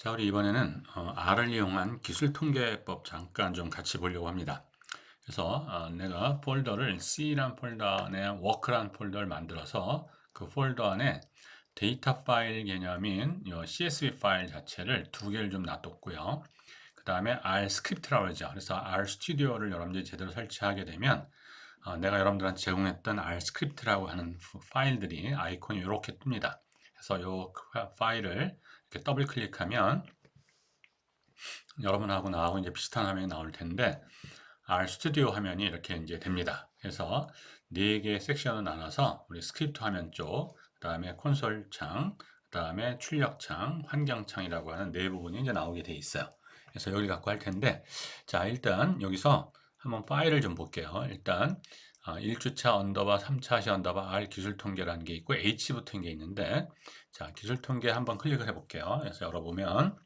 자, 우리 이번에는 R을 이용한 기술 통계법 잠깐 좀 같이 보려고 합니다. 그래서 내가 폴더를 C란 폴더 안에 워크란 폴더를 만들어서 그 폴더 안에 데이터 파일 개념인 요 CSV 파일 자체를 두 개를 좀 놔뒀고요. 그 다음에 R 스크립트라고 하죠. 그래서 R 스튜디오를 여러분들이 제대로 설치하게 되면 내가 여러분들한테 제공했던 R 스크립트라고 하는 파일들이 아이콘이 이렇게 뜹니다. 그래서 요 파일을 이렇게 더블 클릭하면 여러분하고 나하고 이제 비슷한 화면이 나올 텐데 R 스튜디오 화면이 이렇게 이제 됩니다. 그래서 네 개의 섹션을 나눠서 우리 스크립트 화면 쪽, 그다음에 콘솔 창, 그다음에 출력 창, 환경 창이라고 하는 네 부분이 이제 나오게 돼 있어요. 그래서 여기 갖고 할 텐데, 자, 일단 여기서 한번 파일을 좀 볼게요. 일단 1주차 언더바 3차시 언더바 R 기술 통계라는 게 있고 H 붙은 게 있는데, 자, 기술 통계 한번 클릭을 해 볼게요. 그래서 열어보면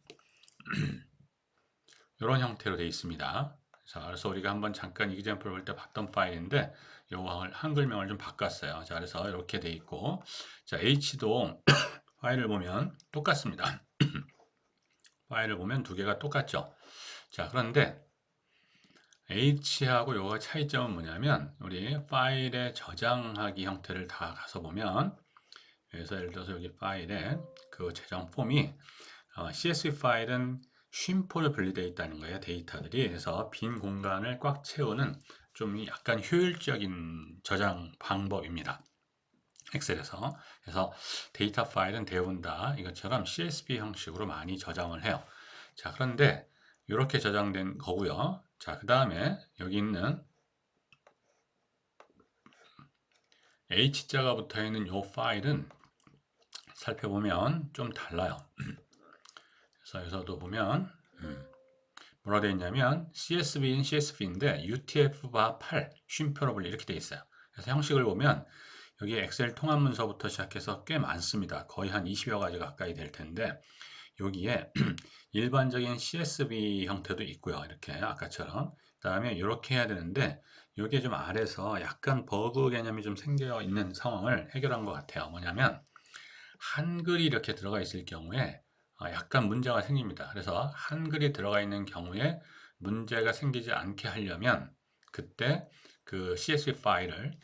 이런 형태로 되어 있습니다. 자, 그래서 우리가 한번 잠깐 이그젬플 볼 때 봤던 파일인데 요거 한글명을 좀 바꿨어요. 자, 그래서 이렇게 되어 있고, 자, H도 파일을 보면 똑같습니다. 파일을 보면 두 개가 똑같죠. 자, 그런데 H하고 요거 차이점은 뭐냐면 우리 파일의 저장하기 형태를 다 가서 보면, 그래서 예를 들어서 여기 파일에 그 저장 폼이 CSV 파일은 쉼표로 분리되어 있다는 거예요. 데이터들이. 그래서 빈 공간을 꽉 채우는 좀 약간 효율적인 저장 방법입니다. 엑셀에서. 그래서 데이터 파일은 대부분 다 이것처럼 CSV 형식으로 많이 저장을 해요. 자, 그런데 이렇게 저장된 거고요. 자, 그 다음에 여기 있는 H자가 붙어 있는 이 파일은 살펴보면 좀 달라요. 그래서 여기서도 보면 뭐라 되어 있냐면 CSV인 CSV인데 UTF-8 쉼표로 분리 이렇게 되어 있어요. 그래서 형식을 보면 여기 엑셀 통합 문서부터 시작해서 꽤 많습니다. 거의 한 20여 가지 가까이 될 텐데 여기에 일반적인 CSV 형태도 있고요. 이렇게 아까처럼. 그다음에 이렇게 해야 되는데 이게 좀 아래서 약간 버그 개념이 좀 생겨 있는 상황을 해결한 것 같아요. 뭐냐면 한글이 이렇게 들어가 있을 경우에 약간 문제가 생깁니다. 그래서 한글이 들어가 있는 경우에 문제가 생기지 않게 하려면 그때 그 CSV 파일을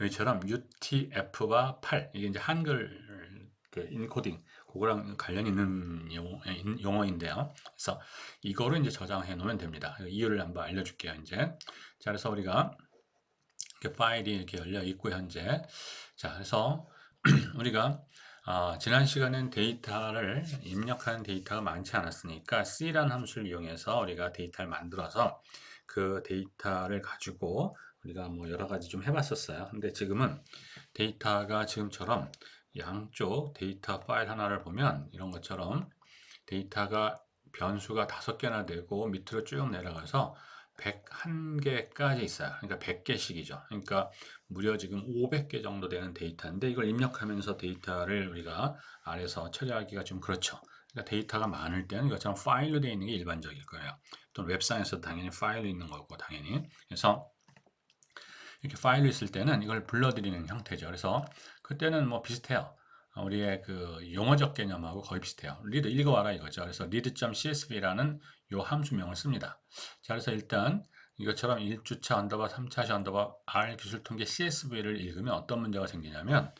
여기처럼 UTF와 8 이게 이제 한글 그 인코딩 그거랑 관련 있는 용어인데요. 그래서 이거를 이제 저장해 놓으면 됩니다. 이유를 한번 알려줄게요. 이제 자, 그래서 우리가 이렇게 파일이 이렇게 열려 있고 현재 자, 그래서 우리가 지난 시간엔 데이터를 입력하는 데이터가 많지 않았으니까 C라는 함수를 이용해서 우리가 데이터를 만들어서 그 데이터를 가지고 우리가 뭐 여러 가지 좀 해봤었어요. 근데 지금은 데이터가 지금처럼 양쪽 데이터 파일 하나를 보면 이런 것처럼 데이터가 변수가 5개나 되고 밑으로 쭉 내려가서 101개까지 있어요. 그러니까 100개씩이죠. 그러니까 무려 지금 500개 정도 되는 데이터인데 이걸 입력하면서 데이터를 우리가 아래서 처리하기가 좀 그렇죠. 그러니까 데이터가 많을 때는 이것처럼 파일로 되어 있는 게 일반적일 거예요. 또는 웹상에서 당연히 파일로 있는 거고 당연히. 그래서 이렇게 파일로 있을 때는 이걸 불러들이는 형태죠. 그래서 그때는 뭐 비슷해요. 우리의 그 용어적 개념하고 거의 비슷해요. 리드 읽어와라 이거죠. 그래서 read.csv라는 요 함수명을 씁니다. 자, 그래서 일단 이것처럼 1주차 언더바 3차시 언더바 R 기술 통계 CSV를 읽으면 어떤 문제가 생기냐면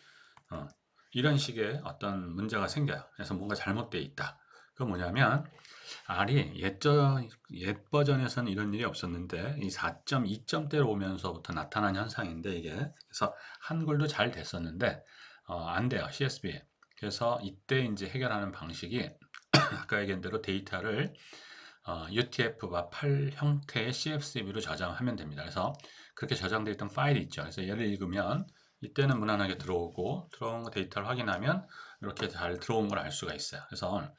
이런 식의 어떤 문제가 생겨요. 그래서 뭔가 잘못되어 있다. 그 뭐냐면 R이 옛 버전에서는 이런 일이 없었는데 이 4.2점대로 오면서부터 나타난 현상인데 이게 그래서 한글도 잘 됐었는데 안 돼요. CSV에. 그래서 이때 이제 해결하는 방식이 아까 얘기한 대로 데이터를 UTF-와 8 형태의 CSV로 저장하면 됩니다. 그래서 그렇게 저장되어 있던 파일이 있죠. 그래서 얘를 읽으면 이때는 무난하게 들어온 데이터를 확인하면 이렇게 잘 들어온 걸 알 수가 있어요. 그래서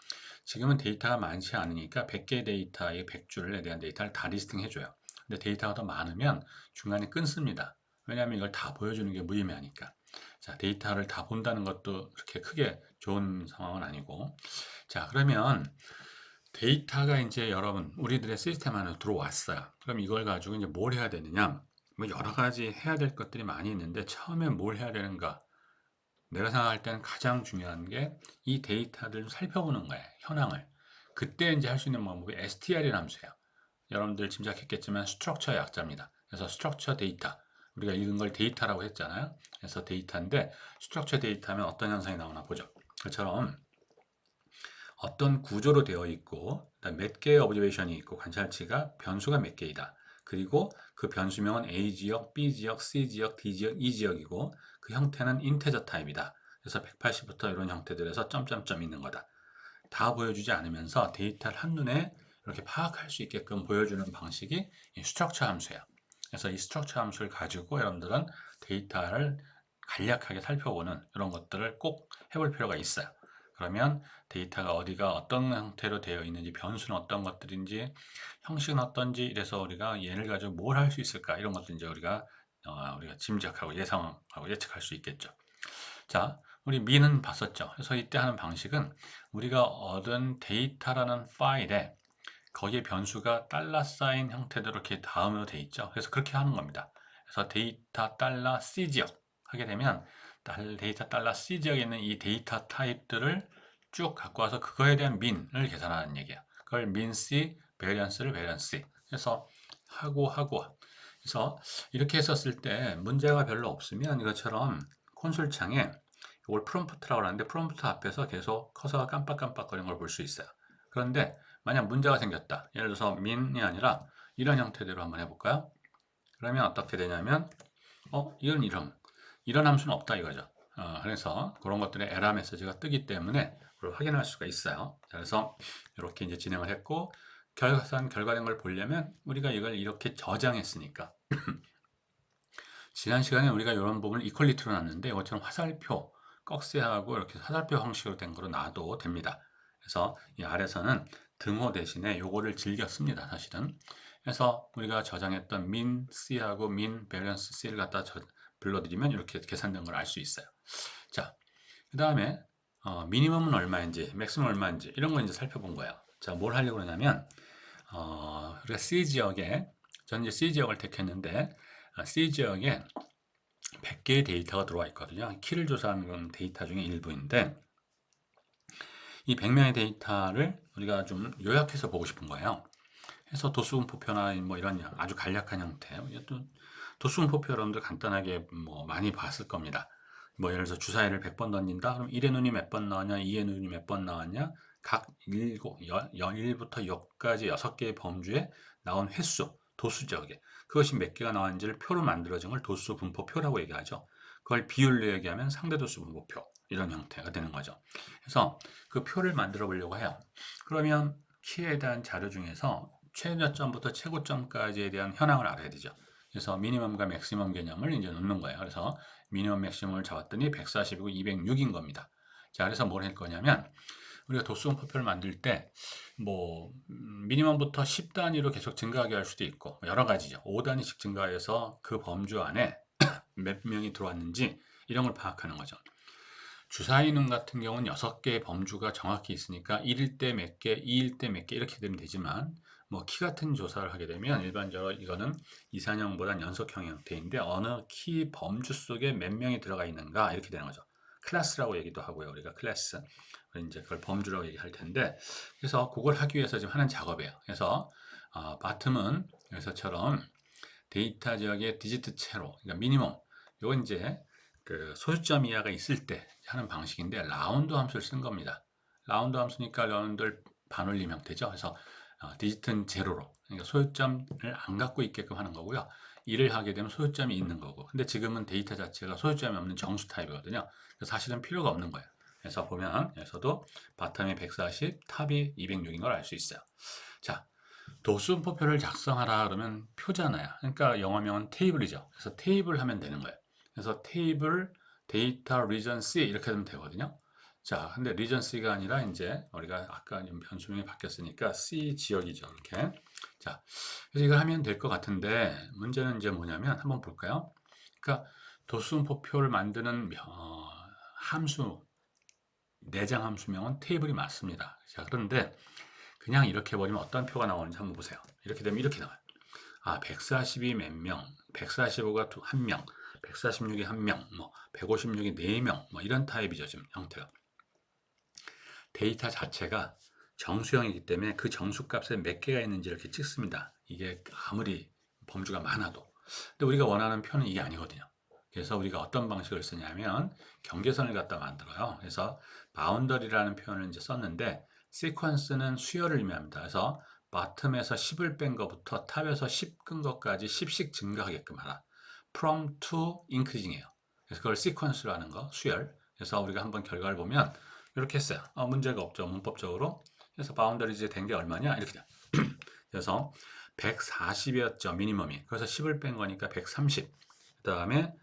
지금은 데이터가 많지 않으니까 100개 데이터의 100줄에 대한 데이터를 다 리스팅 해줘요. 근데 데이터가 더 많으면 중간에 끊습니다. 왜냐하면 이걸 다 보여주는 게 무의미하니까. 자, 데이터를 다 본다는 것도 그렇게 크게 좋은 상황은 아니고. 자, 그러면 데이터가 이제 여러분 우리들의 시스템 안에 들어왔어요. 그럼 이걸 가지고 이제 뭘 해야 되느냐? 뭐 여러 가지 해야 될 것들이 많이 있는데 처음에 뭘 해야 되는가? 내가 생각할 때는 가장 중요한 게 이 데이터들을 살펴보는 거예요. 현황을. 그때 이제 할 수 있는 방법이 str이라는 함수예요. 여러분들 짐작했겠지만 스트럭처의 약자입니다. 그래서 스트럭처 데이터. 우리가 읽은 걸 데이터라고 했잖아요. 그래서 데이터인데 스트럭처 데이터면 어떤 현상이 나오나 보죠. 그처럼 어떤 구조로 되어 있고 몇 개의 오브저베이션이 있고 관찰치가 변수가 몇 개이다. 그리고 그 변수명은 A지역, B지역, C지역, D지역, E지역이고 그 형태는 인테저 타입이다. 그래서 180부터 이런 형태들에서 점점점 있는 거다. 다 보여주지 않으면서 데이터를 한눈에 이렇게 파악할 수 있게끔 보여주는 방식이 이 스트럭처 함수예요. 그래서 이 스트럭처 함수를 가지고 여러분들은 데이터를 간략하게 살펴보는 이런 것들을 꼭 해볼 필요가 있어요. 그러면 데이터가 어디가 어떤 형태로 되어 있는지, 변수는 어떤 것들인지, 형식은 어떤지, 이래서 우리가 얘를 가지고 뭘 할 수 있을까, 이런 것들 이제 우리가 짐작하고 예상하고 예측할 수 있겠죠. 자, 우리 민은 봤었죠. 그래서 이때 하는 방식은 우리가 얻은 데이터라는 파일에 거기에 변수가 $사인 형태대로 이렇게 다음으로 돼 있죠. 그래서 그렇게 하는 겁니다. 그래서 데이터 $C 지역 하게 되면 데이터 $C 지역에 있는 이 데이터 타입들을 쭉 갖고 와서 그거에 대한 민을 계산하는 얘기예요. 그걸 min C, 베리언스를 베리언스 C. 그래서 하고 그래서 이렇게 했었을 때 문제가 별로 없으면 이것처럼 콘솔 창에 이걸 프롬프트라고 하는데 프롬프트 앞에서 계속 커서가 깜빡깜빡거리는 걸 볼 수 있어요. 그런데 만약 문제가 생겼다. 예를 들어서 min이 아니라 이런 형태대로 한번 해볼까요? 그러면 어떻게 되냐면 이런 함수는 없다 이거죠. 그래서 그런 것들의 에러 메시지가 뜨기 때문에 그걸 확인할 수가 있어요. 그래서 이렇게 이제 진행을 했고 결과된 걸 보려면 우리가 이걸 이렇게 저장했으니까 지난 시간에 우리가 이런 부분을 이퀄리티로 놨는데 이것처럼 화살표 꺽쇠하고 이렇게 화살표 형식으로 된 거로 놔도 됩니다. 그래서 이 아래서는 등호 대신에 요거를 즐겨 씁니다. 사실은. 그래서 우리가 저장했던 min c하고 min balance c를 갖다 불러드리면 이렇게 계산된 걸 알 수 있어요. 자, 그 다음에 미니멈은 얼마인지, 맥시멈 얼마인지 이런 거 이제 살펴본 거예요. 자, 뭘 하려고 그러냐면 우리가 C 지역에 전 이제 C 지역을 택했는데 C 지역에 100개의 데이터가 들어와 있거든요. 키를 조사하는 데이터 중에 일부인데 이 100명의 데이터를 우리가 좀 요약해서 보고 싶은 거예요. 그래서 도수분포표나 뭐 이런 아주 간략한 형태. 도수분포표 여러분들 간단하게 뭐 많이 봤을 겁니다. 뭐 예를 들어서 주사위를 100번 던진다. 그럼 1의 눈이 몇 번 나왔냐, 2의 눈이 몇 번 나왔냐, 각 1부터 6까지 6개의 범주에 나온 횟수, 도수적에 그것이 몇 개가 나왔는지를 표로 만들어진 걸 도수분포표라고 얘기하죠. 그걸 비율로 얘기하면 상대도수분포표 이런 형태가 되는 거죠. 그래서 그 표를 만들어 보려고 해요. 그러면 키에 대한 자료 중에서 최저점부터 최고점까지에 대한 현황을 알아야 되죠. 그래서 미니멈과 맥시멈 개념을 이제 넣는 거예요. 그래서 미니멈 맥시멈을 잡았더니 140이고 206인 겁니다. 자, 그래서 뭘 할 거냐면 우리가 도수분포표를 만들 때 뭐 미니멈부터 10단위로 계속 증가하게 할 수도 있고 여러 가지죠. 5단위씩 증가해서 그 범주 안에 몇 명이 들어왔는지 이런 걸 파악하는 거죠. 주사위능 같은 경우는 6개의 범주가 정확히 있으니까 1일 때 몇 개, 2일 때 몇 개 이렇게 되면 되지만 뭐 키 같은 조사를 하게 되면 일반적으로 이거는 이산형보다는 연속형 형태인데 어느 키 범주 속에 몇 명이 들어가 있는가 이렇게 되는 거죠. 클래스라고 얘기도 하고요. 우리가 클래스. 이제 그걸 범주라고 얘기할 텐데 그래서 그걸 하기 위해서 지금 하는 작업이에요. 그래서 바텀은 여기서처럼 데이터 지역의 디지트 채로 그러니까 미니멈 요건 이제 그 소수점 이하가 있을 때 하는 방식인데 라운드 함수를 쓴 겁니다. 라운드 함수니까 여러분들 반올림 형태죠. 그래서 디지트는 제로로 그러니까 소수점을 안 갖고 있게끔 하는 거고요. 1을 하게 되면 소수점이 있는 거고 근데 지금은 데이터 자체가 소수점이 없는 정수 타입이거든요. 그래서 사실은 필요가 없는 거예요. 그래서 보면 여기서도 바텀이 140, 탑이 206인 걸 알 수 있어요. 자, 도수분포표를 작성하라 그러면 표잖아요. 그러니까 영어명은 테이블이죠. 그래서 테이블 하면 되는 거예요. 그래서 테이블 데이터 리전 C 이렇게 하면 되거든요. 자, 근데 리전 C가 아니라 이제 우리가 아까 변수명이 바뀌었으니까 C 지역이죠. 이렇게. 자, 그래서 이거 하면 될 것 같은데 문제는 이제 뭐냐면 한번 볼까요? 그러니까 도수분포표를 만드는 함수 내장 함수명은 테이블이 맞습니다. 자, 그런데 그냥 이렇게 버리면 어떤 표가 나오는지 한번 보세요. 이렇게 되면 이렇게 나와요. 140이 몇 명, 145가 1명. 146이 1명, 뭐 156이 4명, 뭐 이런 타입이죠. 지금 형태가. 데이터 자체가 정수형이기 때문에 그 정수값에 몇 개가 있는지 이렇게 찍습니다. 이게 아무리 범주가 많아도. 근데 우리가 원하는 표는 이게 아니거든요. 그래서 우리가 어떤 방식을 쓰냐면 경계선을 갖다 만들어요. 그래서 바운더리라는 표현을 이제 썼는데 시퀀스는 수열을 의미합니다. 그래서 bottom에서 10을 뺀 것부터 탑에서 10 끈 것까지 10씩 증가하게끔 하라. from to increasing이에요. 그래서 그걸 시퀀스로 하는 거, 수열. 그래서 우리가 한번 결과를 보면 이렇게 했어요. 문제가 없죠. 문법적으로. 그래서 바운더리즈 된 게 얼마냐? 이렇게 돼요. 그래서 140이었죠. 미니멈이. 그래서 10을 뺀 거니까 130. 그 다음에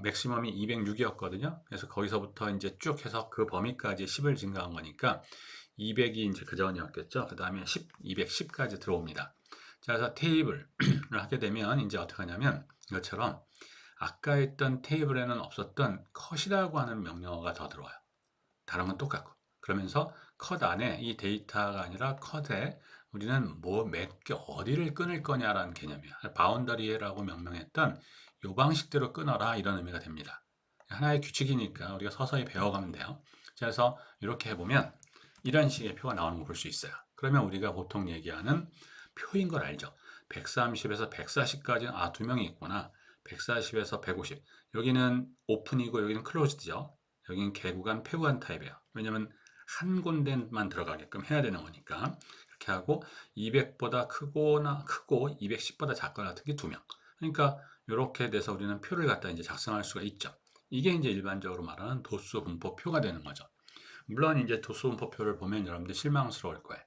맥시멈이 206이었거든요. 그래서 거기서부터 이제 쭉 해서 그 범위까지 10을 증가한 거니까 200이 이제 그 전이었겠죠. 그 다음에 10, 210까지 들어옵니다. 자, 그래서 테이블을 하게 되면 이제 어떻게 하냐면 이것처럼 아까 했던 테이블에는 없었던 컷이라고 하는 명령어가 더 들어와요. 다른 건 똑같고. 그러면서 컷 안에 이 데이터가 아니라 컷에 우리는 뭐 몇 개 어디를 끊을 거냐라는 개념이야. 바운더리라고 명명했던 요 방식대로 끊어라 이런 의미가 됩니다. 하나의 규칙이니까 우리가 서서히 배워가면 돼요. 그래서 이렇게 해보면 이런 식의 표가 나오는 걸 볼 수 있어요. 그러면 우리가 보통 얘기하는 표인 걸 알죠. 130에서 140까지는 두 명이 있구나. 140에서 150. 여기는 오픈이고 여기는 클로즈드죠. 여기는 개구간, 폐구간 타입이에요. 왜냐면 한 군데만 들어가게끔 해야 되는 거니까. 이렇게 하고 200보다 크고 210보다 작거나 같은 게 2명. 그러니까 이렇게 돼서 우리는 표를 갖다 이제 작성할 수가 있죠. 이게 이제 일반적으로 말하는 도수 분포표가 되는 거죠. 물론 이제 도수 분포표를 보면 여러분들 실망스러울 거예요.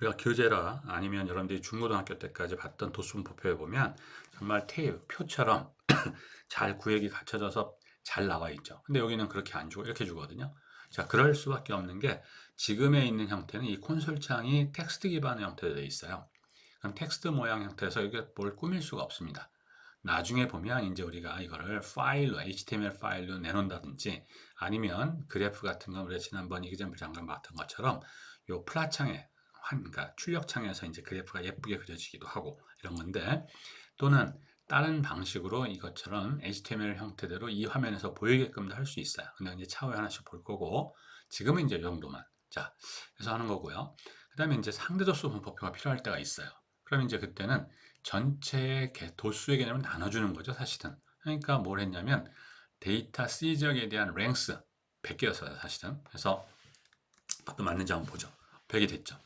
우리가 교재라 아니면 여러분들이 중고등학교 때까지 봤던 도수 분포표에 보면 정말 표처럼 잘 구획이 갖춰져서 잘 나와 있죠. 근데 여기는 그렇게 안 주고 이렇게 주거든요. 자, 그럴 수밖에 없는 게 지금에 있는 형태는 이 콘솔 창이 텍스트 기반의 형태로 되어 있어요. 그럼 텍스트 모양 형태에서 여기 뭘 꾸밀 수가 없습니다. 나중에 보면 이제 우리가 이거를 파일로 HTML 파일로 내놓는다든지 아니면 그래프 같은 건 우리가 지난번 이그잼플 잠깐 봤던 것처럼 요 플랫 창에 그러니까 출력 창에서 이제 그래프가 예쁘게 그려지기도 하고 이런 건데 또는 다른 방식으로 이것처럼 HTML 형태대로 이 화면에서 보이게끔도 할 수 있어요. 근데 이제 차후에 하나씩 볼 거고 지금은 이제 이 정도만 자 그래서 하는 거고요. 그 다음에 이제 상대도수 분포표가 필요할 때가 있어요. 그럼 이제 그때는 전체 도수의 개념을 나눠주는 거죠, 사실은. 그러니까 뭘 했냐면 데이터 C 지역에 대한 랭스 100개였어요, 사실은. 그래서 그것도 맞는지 한번 보죠. 100이 됐죠.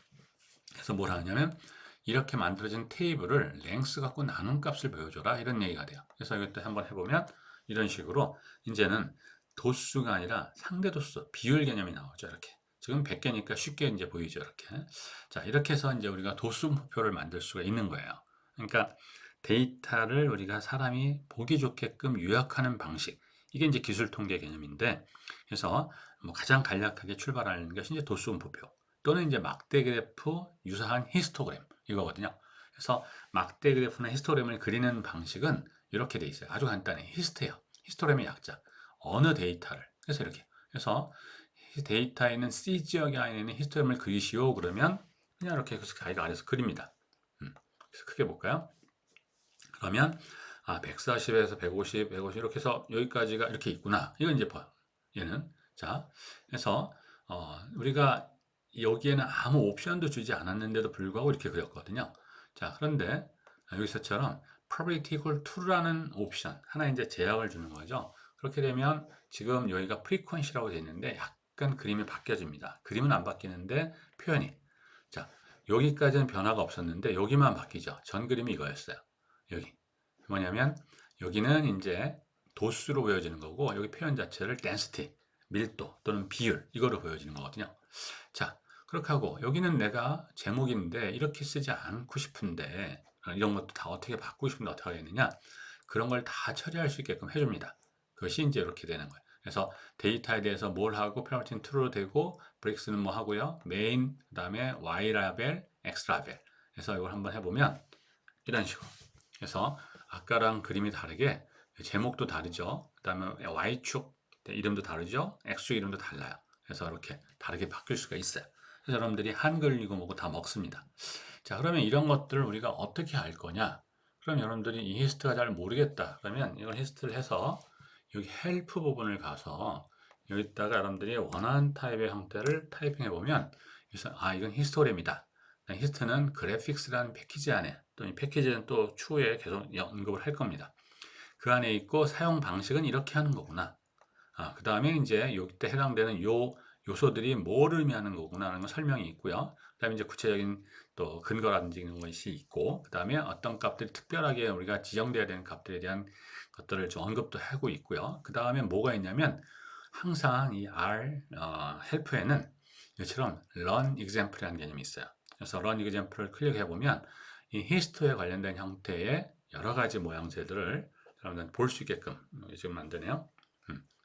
그래서 뭘 하냐면 이렇게 만들어진 테이블을 랭스 갖고 나눈 값을 보여줘라 이런 얘기가 돼요. 그래서 이것도 한번 해보면 이런 식으로 이제는 도수가 아니라 상대 도수, 비율 개념이 나오죠. 이렇게. 지금 100개니까 쉽게 이제 보이죠. 이렇게. 자, 이렇게 해서 이제 우리가 도수 분포표를 만들 수가 있는 거예요. 그러니까 데이터를 우리가 사람이 보기 좋게끔 요약하는 방식. 이게 이제 기술 통계 개념인데 그래서 뭐 가장 간략하게 출발하는 것이 이제 도수 분포표 또는 이제 막대 그래프 유사한 히스토그램 이거거든요. 그래서 막대 그래프나 히스토그램을 그리는 방식은 이렇게 돼 있어요. 아주 간단해. 히스트예요. 히스토그램의 약자. 어느 데이터를. 그래서 이렇게. 그래서 데이터에 있는 C 지역에 있는 히스토그램을 그리시오. 그러면 그냥 이렇게 자기가 아래서 그립니다. 그래서 크게 볼까요? 그러면 140에서 150, 150 이렇게 해서 여기까지가 이렇게 있구나. 이건 이제 봐요. 얘는. 자, 그래서 우리가 여기에는 아무 옵션도 주지 않았는데도 불구하고 이렇게 그렸거든요. 자, 그런데 여기서처럼 probability equal to라는 옵션 하나 이제 제약을 주는 거죠. 그렇게 되면 지금 여기가 frequency라고 되어 있는데 약간 그림이 바뀌어집니다. 그림은 안 바뀌는데 표현이 자, 여기까지는 변화가 없었는데 여기만 바뀌죠. 전 그림이 이거였어요. 여기 뭐냐면 여기는 이제 도수로 보여지는 거고 여기 표현 자체를 density, 밀도 또는 비율 이거로 보여지는 거거든요. 자, 그렇게 하고 여기는 내가 제목인데 이렇게 쓰지 않고 싶은데 이런 것도 다 어떻게 바꾸고 싶은데 어떻게 하겠느냐 그런 걸 다 처리할 수 있게끔 해줍니다. 그것이 이제 이렇게 되는 거예요. 그래서 데이터에 대해서 뭘 하고 페널티는 true로 되고 브릭스는 뭐 하고요 메인 그 다음에 y 라벨 x 라벨 그래서 이걸 한번 해보면 이런 식으로 그래서 아까랑 그림이 다르게 제목도 다르죠. 그 다음에 y축 이름도 다르죠. x축 이름도 달라요. 그래서 이렇게 다르게 바뀔 수가 있어요. 그래서 여러분들이 한글이고 뭐고 다 먹습니다. 자, 그러면 이런 것들을 우리가 어떻게 알 거냐? 그럼 여러분들이 이 히스트가 잘 모르겠다. 그러면 이걸 히스트를 해서 여기 헬프 부분을 가서 여기다가 여러분들이 원하는 타입의 형태를 타이핑해 보면 그래서 이건 히스토그램이다. 히스트는 그래픽스라는 패키지 안에 또 이 패키지는 또 추후에 계속 언급을 할 겁니다. 그 안에 있고 사용 방식은 이렇게 하는 거구나. 그 다음에 이제 여기때 해당되는 요소들이 뭐를 의미하는 거구나 하는 거 설명이 있고요. 그 다음에 이제 구체적인 또 근거라든지 이런 것이 있고, 그 다음에 어떤 값들이 특별하게 우리가 지정돼야 되는 값들에 대한 것들을 좀 언급도 하고 있고요. 그 다음에 뭐가 있냐면 항상 이 R 헬프에는 이처럼 run example이라는 개념이 있어요. 그래서 run example을 클릭해 보면 이 히스토리에 관련된 형태의 여러 가지 모양새들을 여러분들 볼 수 있게끔 지금 만드네요.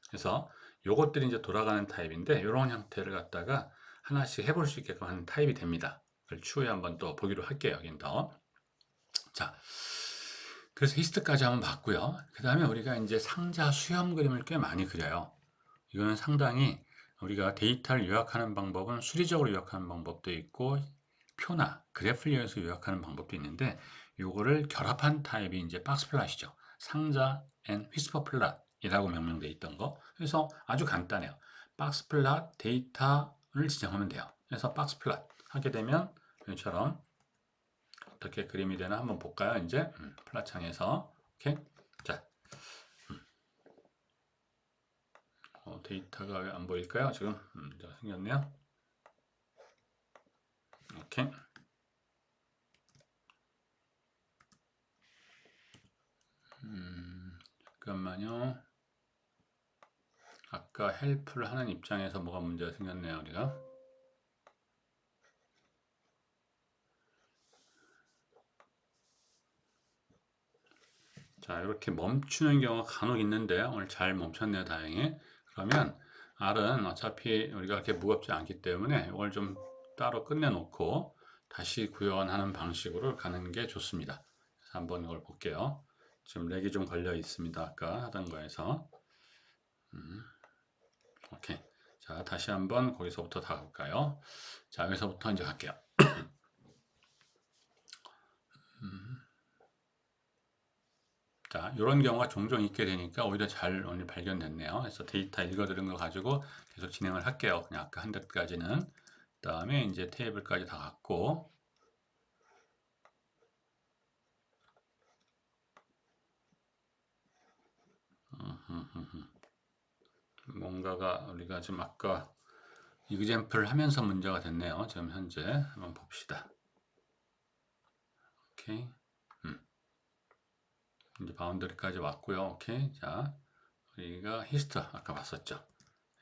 그래서 요것들이 이제 돌아가는 타입인데 이런 형태를 갖다가 하나씩 해볼 수 있게끔 하는 타입이 됩니다. 그걸 추후에 한번 또 보기로 할게요. 여긴 더. 자, 그래서 히스트까지 한번 봤고요. 그 다음에 우리가 이제 상자 수렴 그림을 꽤 많이 그려요. 이거는 상당히 우리가 데이터를 요약하는 방법은 수리적으로 요약하는 방법도 있고 표나 그래프를 이용해서 요약하는 방법도 있는데 요거를 결합한 타입이 이제 박스 플랫이죠. 상자 앤 휘스퍼 플랫이라고 명명되어 있던 거. 그래서 아주 간단해요. 박스 플랫 데이터를 지정하면 돼요. 그래서 박스 플랫 하게 되면 이처럼 어떻게 그림이 되나 한번 볼까요? 이제 플랫 창에서 오케이. 자, 데이터가 왜 안 보일까요? 지금 생겼네요. 오케이. 잠깐만요. 아까 헬프를 하는 입장에서 뭐가 문제가 생겼네요. 우리가 자, 이렇게 멈추는 경우가 간혹 있는데 오늘 잘 멈췄네요. 다행히. 그러면 R은 어차피 우리가 그렇게 무겁지 않기 때문에 이걸 좀 따로 끝내놓고 다시 구현하는 방식으로 가는 게 좋습니다. 그래서 한번 이걸 볼게요. 지금 렉이 좀 걸려 있습니다. 아까 하던 거에서. 오케이. 자, 다시 한번 거기서부터 다 갈까요? 자, 여기서부터 이제 갈게요. 자, 이런 경우가 종종 있게 되니까 오히려 잘 오늘 발견됐네요. 그래서 데이터 읽어들은 거 가지고 계속 진행을 할게요. 그냥 아까 한 데까지는. 그 다음에 이제 테이블까지 다 갖고. 뭔가가 우리가 지금 아까 example 하면서 문제가 됐네요. 지금 현재 한번 봅시다. 오케이. 이제 바운더리까지 왔고요. 오케이. 자, 우리가 히스토 아까 봤었죠.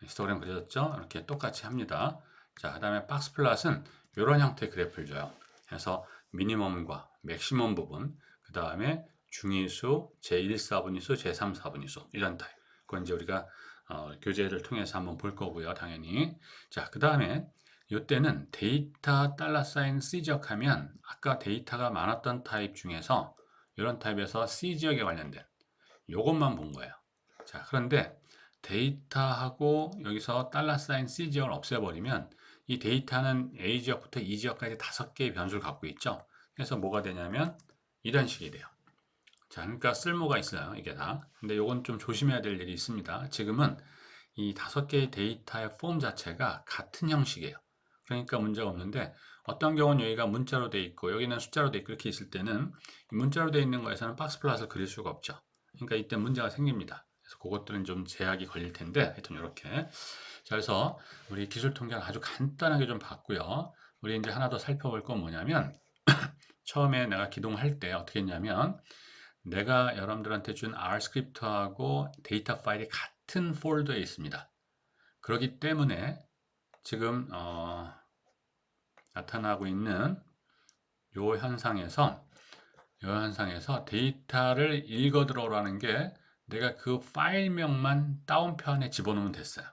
히스토그램 그려졌죠? 이렇게 똑같이 합니다. 자, 그 다음에 박스 플랫은 이런 형태의 그래프를 줘요. 그래서 미니멈과 맥시멈 부분, 그 다음에 중위수, 제1 4분위수, 제3 4분위수 이런 타입. 그건 이제 우리가 교재를 통해서 한번 볼 거고요. 당연히. 자, 그 다음에 이때는 데이터 $사인 C 지역하면 아까 데이터가 많았던 타입 중에서 이런 타입에서 C 지역에 관련된 요것만 본 거예요. 자, 그런데 데이터하고 여기서 $사인 C 지역을 없애버리면 이 데이터는 A 지역부터 E 지역까지 5개의 변수를 갖고 있죠. 그래서 뭐가 되냐면 이런 식이 돼요. 자, 그러니까 쓸모가 있어요. 이게 다. 근데 요건 좀 조심해야 될 일이 있습니다. 지금은 이 5개의 데이터의 폼 자체가 같은 형식이에요. 그러니까 문제가 없는데 어떤 경우는 여기가 문자로 돼 있고 여기는 숫자로 돼 있고 이렇게 있을 때는 문자로 돼 있는 거에서는 박스 플랫을 그릴 수가 없죠. 그러니까 이때 문제가 생깁니다. 그래서 그것들은 좀 제약이 걸릴 텐데 하여튼 이렇게. 자, 그래서 우리 기술 통계를 아주 간단하게 좀 봤고요. 우리 이제 하나 더 살펴볼 건 뭐냐면 처음에 내가 기동할 때 어떻게 했냐면 내가 여러분들한테 준 R 스크립트하고 데이터 파일이 같은 폴더에 있습니다. 그렇기 때문에 지금 나타나고 있는 요 현상에서 데이터를 읽어 들어오라는 게 내가 그 파일명만 다운편에 집어넣으면 됐어요.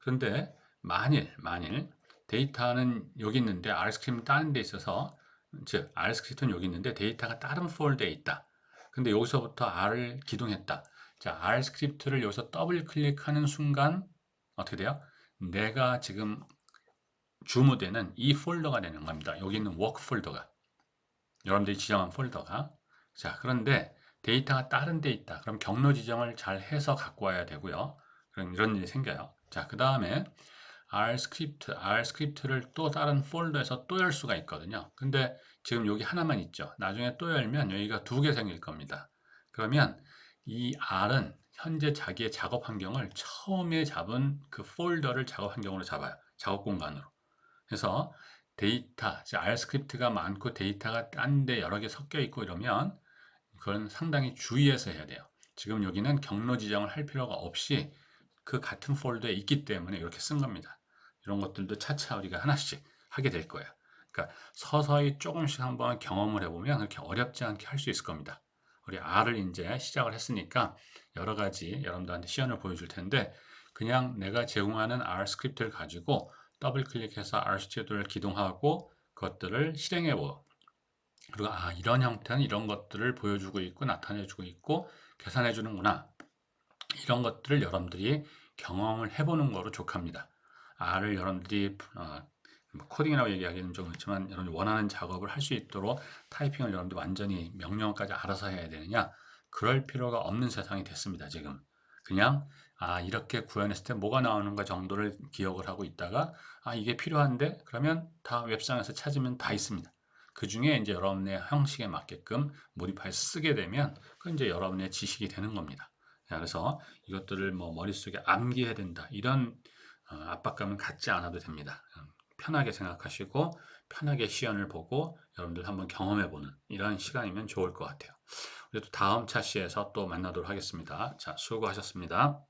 그런데 만일 데이터는 여기 있는데 R스크립트는 다른 데 있어서 즉 R스크립트는 여기 있는데 데이터가 다른 폴더에 있다. 근데 여기서부터 R을 기동했다. 자, R스크립트를 여기서 더블 클릭하는 순간 어떻게 돼요? 내가 지금 주무되는 이 폴더가 되는 겁니다. 여기 있는 워크 폴더가 여러분들이 지정한 폴더가 자, 그런데 데이터가 다른 데 있다. 그럼 경로 지정을 잘 해서 갖고 와야 되고요. 그럼 이런 일이 생겨요. 자, 그 다음에 R 스크립트를 또 다른 폴더에서 또 열 수가 있거든요. 근데 지금 여기 하나만 있죠. 나중에 또 열면 여기가 두 개 생길 겁니다. 그러면 이 R은 현재 자기의 작업 환경을 처음에 잡은 그 폴더를 작업 환경으로 잡아요. 작업 공간으로. 그래서 데이터, 즉 R 스크립트가 많고 데이터가 딴 데 여러 개 섞여 있고 이러면 그건 상당히 주의해서 해야 돼요. 지금 여기는 경로 지정을 할 필요가 없이 그 같은 폴더에 있기 때문에 이렇게 쓴 겁니다. 이런 것들도 차차 우리가 하나씩 하게 될 거예요. 그러니까 서서히 조금씩 한번 경험을 해보면 그렇게 어렵지 않게 할 수 있을 겁니다. 우리 R을 이제 시작을 했으니까 여러 가지 여러분들한테 시연을 보여줄 텐데 그냥 내가 제공하는 R 스크립트를 가지고 더블 클릭해서 R 스튜디오를 기동하고 그것들을 실행해 보. 그리고 이런 형태는 이런 것들을 보여주고 있고 나타내 주고 있고 계산해 주는구나. 이런 것들을 여러분들이 경험을 해보는 거로 족합니다. R을 여러분들이 코딩이라고 얘기하기는 좀 그렇지만 여러분이 원하는 작업을 할 수 있도록 타이핑을 여러분들 완전히 명령어까지 알아서 해야 되느냐? 그럴 필요가 없는 세상이 됐습니다. 지금 그냥 이렇게 구현했을 때 뭐가 나오는가 정도를 기억을 하고 있다가 이게 필요한데 그러면 다 웹상에서 찾으면 다 있습니다. 그 중에 이제 여러분의 형식에 맞게끔 모디파이를 쓰게 되면 그건 이제 여러분의 지식이 되는 겁니다. 그래서 이것들을 뭐 머릿속에 암기해야 된다. 이런 압박감은 갖지 않아도 됩니다. 편하게 생각하시고 편하게 시연을 보고 여러분들 한번 경험해보는 이런 시간이면 좋을 것 같아요. 우리 또 다음 차시에서 또 만나도록 하겠습니다. 자, 수고하셨습니다.